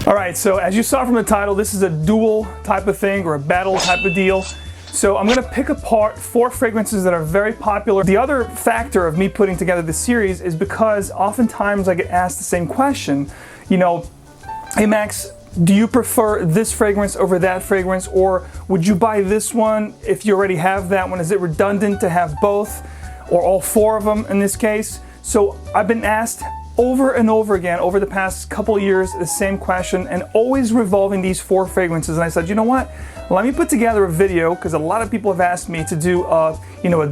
All right, so as you saw from the title, this is a duel type of thing or a battle type of deal. So I'm gonna pick apart 4 fragrances that are very popular. The other factor of me putting together this series is because oftentimes I get asked the same question, you know, hey Max, do you prefer this fragrance over that fragrance, or would you buy this one if you already have that one? Is it redundant to have both or all 4 of them in this case? So I've been asked over and over again over the past couple of years the same question, and always revolving these 4 fragrances. And I said, you know what, let me put together a video, because a lot of people have asked me to do a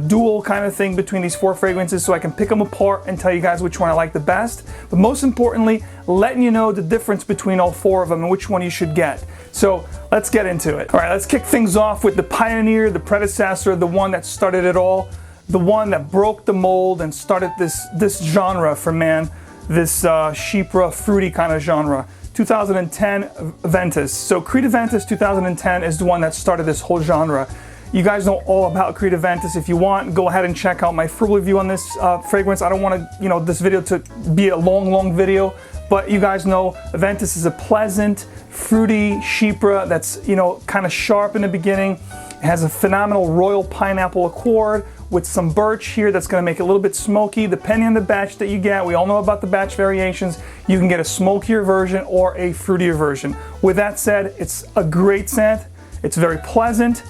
duel kind of thing between these 4 fragrances, so I can pick them apart and tell you guys which one I like the best, but most importantly letting you know the difference between all 4 of them and which one you should get. So let's get into it. All right, let's kick things off with the pioneer, the predecessor, the one that started it all, the one that broke the mold and started this genre for man, this chypre, fruity kind of genre. 2010 Aventus. So Creed Aventus 2010 is the one that started this whole genre. You guys know all about Creed Aventus. If you want, go ahead and check out my full review on this fragrance. I don't want to, this video to be a long video, but you guys know Aventus is a pleasant, fruity chypre that's, kind of sharp in the beginning. It has a phenomenal royal pineapple accord with some birch here that's going to make it a little bit smoky. Depending on the batch that you get, we all know about the batch variations, you can get a smokier version or a fruitier version. With that said, it's a great scent. It's very pleasant.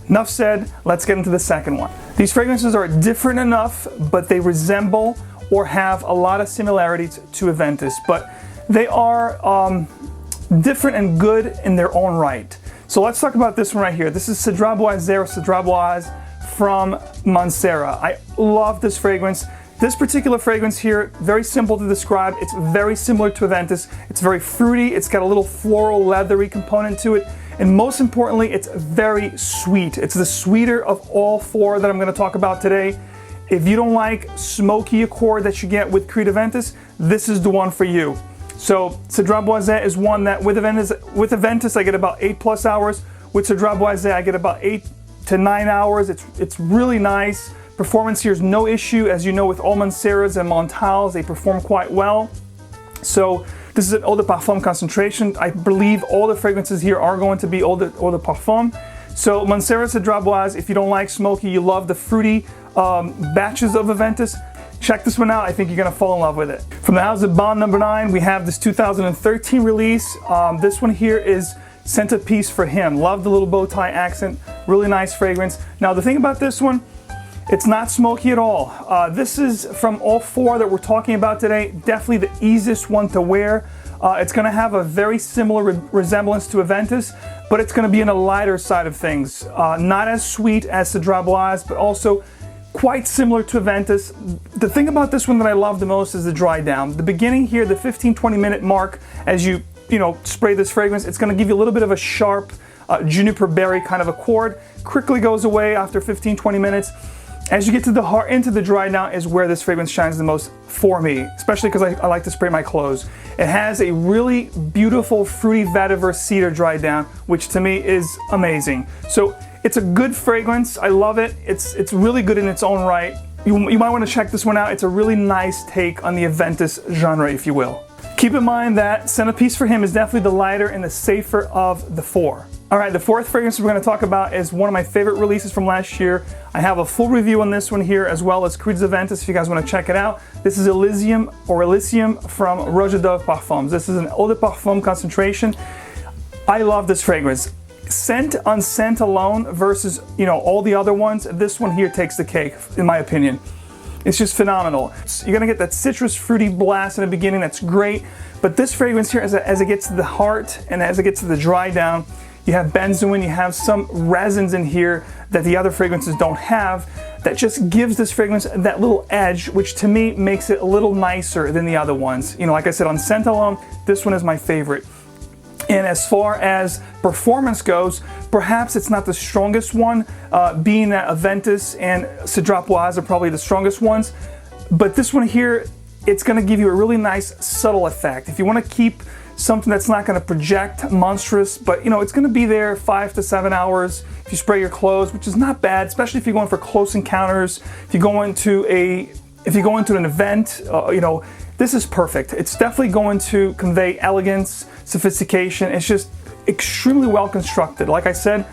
Enough said, let's get into the second one. These fragrances are different enough, but they resemble or have a lot of similarities to Aventus, but they are different and good in their own right. So let's talk about this one right here. This is Cedrat Boise or Cedrat Boise from Mancera. I love this fragrance. This particular fragrance here, very simple to describe. It's very similar to Aventus. It's very fruity. It's got a little floral, leathery component to it. And most importantly, it's very sweet. It's the sweeter of all 4 that I'm going to talk about today. If you don't like smoky accord that you get with Creed Aventus, this is the one for you. So Cedrat Boise is one that with Aventus I get about 8+ hours. With Cedrat Boise I get about 8 to 9 hours. It's really nice. Performance here is no issue. As you know, with all Manceras and Montals, they perform quite well. So this is an eau de parfum concentration. I believe all the fragrances here are going to be eau de parfum. So Mancera Cedrat Boise, if you don't like smoky, you love the fruity batches of Aventus, check this one out. I think you're going to fall in love with it. From the house of Bond number 9, we have this 2013 release. This one here is Centerpiece for Him. Love the little bow tie accent. Really nice fragrance. Now the thing about this one, it's not smoky at all. This is, from all 4 that we're talking about today, definitely the easiest one to wear. It's going to have a very similar resemblance to Aventus, but it's going to be on the lighter side of things. Not as sweet as Cedrat Boise, but also quite similar to Aventus. The thing about this one that I love the most is the dry down. The beginning here, the 15-20 minute mark, as you spray this fragrance, it's going to give you a little bit of a sharp juniper berry kind of accord. Quickly goes away after 15-20 minutes. As you get to the heart, into the dry down is where this fragrance shines the most for me, especially because I like to spray my clothes. It has a really beautiful fruity vetiver cedar dry down, which to me is amazing. So it's a good fragrance. I love it. It's really good in its own right. You might want to check this one out. It's a really nice take on the Aventus genre, if you will. Keep in mind that Centerpiece for Him is definitely the lighter and the safer of the 4. All right, the 4th fragrance we're going to talk about is one of my favorite releases from last year. I have a full review on this one here, as well as Creed's Aventus, if you guys want to check it out. This is Elysium from Roja de Parfums. This is an eau de parfum concentration. I love this fragrance. Scent on scent alone versus, all the other ones, this one here takes the cake, in my opinion. It's just phenomenal. You're gonna get that citrus fruity blast in the beginning, that's great. But this fragrance here, as it gets to the heart and as it gets to the dry down, you have benzoin, you have some resins in here that the other fragrances don't have, that just gives this fragrance that little edge, which to me makes it a little nicer than the other ones. Like I said, on scent alone, this one is my favorite. And as far as performance goes, perhaps it's not the strongest one, being that Aventus and Cedrat Boise are probably the strongest ones. But this one here, it's going to give you a really nice subtle effect. If you want to keep something that's not going to project monstrous, but it's going to be there 5 to 7 hours if you spray your clothes, which is not bad, especially if you're going for close encounters. If you go into an event, this is perfect. It's definitely going to convey elegance, sophistication. It's just extremely well constructed. Like I said,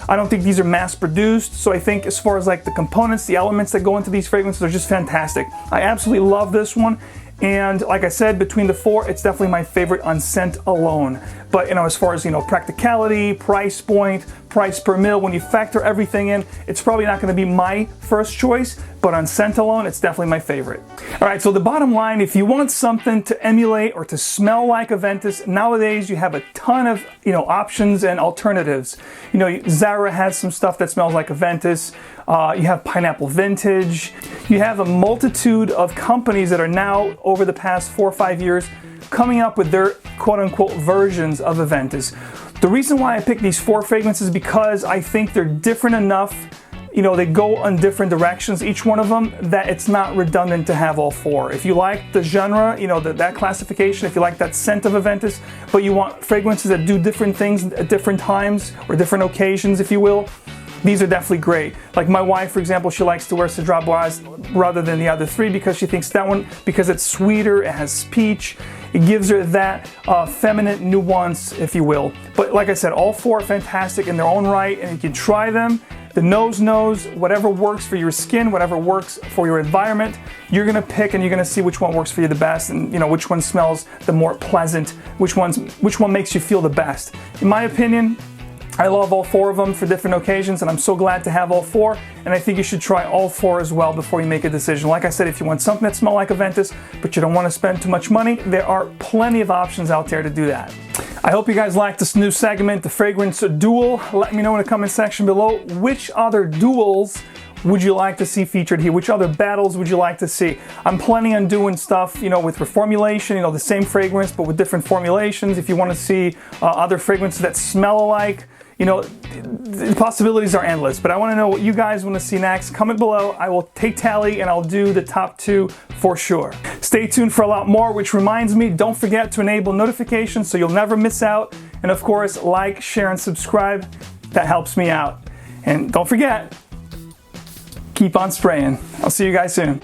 I don't think these are mass produced, so I think as far as like the components, the elements that go into these fragrances are just fantastic. I absolutely love this one. And like I said, between the four, it's definitely my favorite on scent alone. But you know, as far as, you know, practicality, price point, price per mil, when you factor everything in, it's probably not going to be my first choice, but on scent alone, it's definitely my favorite. All right, so the bottom line, if you want something to emulate or to smell like Aventus, nowadays you have a ton of, you know, options and alternatives. You know, Zara has some stuff that smells like Aventus. You have Pineapple Vintage. You have a multitude of companies that are now, over the past 4 or 5 years, coming up with their quote-unquote versions of Aventus. The reason why I picked these 4 fragrances is because I think they're different enough, you know, they go in different directions, each one of them, that it's not redundant to have all 4. If you like the genre, you know, that classification, if you like that scent of Aventus, but you want fragrances that do different things at different times or different occasions, if you will, these are definitely great. Like my wife, for example, she likes to wear Cedrat Boise rather than the other 3 because she thinks that one, because it's sweeter, it has peach, it gives her that feminine nuance, if you will. But like I said, all 4 are fantastic in their own right, and you can try them. The nose knows whatever works for your skin, whatever works for your environment, you're gonna pick and you're gonna see which one works for you the best, and you know which one smells the more pleasant, which one makes you feel the best. In my opinion, I love all 4 of them for different occasions, and I'm so glad to have all 4, and I think you should try all 4 as well before you make a decision. Like I said, if you want something that smells like Aventus, but you don't want to spend too much money, there are plenty of options out there to do that. I hope you guys liked this new segment, the Fragrance Duel. Let me know in the comment section below which other duels would you like to see featured here? Which other battles would you like to see? I'm planning on doing stuff, you know, with reformulation, you know, the same fragrance, but with different formulations. If you want to see other fragrances that smell alike, you know, the possibilities are endless, but I want to know what you guys want to see next. Comment below. I will take tally and I'll do the top 2 for sure. Stay tuned for a lot more, which reminds me, don't forget to enable notifications so you'll never miss out. And of course, like, share, and subscribe. That helps me out. And don't forget, keep on spraying. I'll see you guys soon.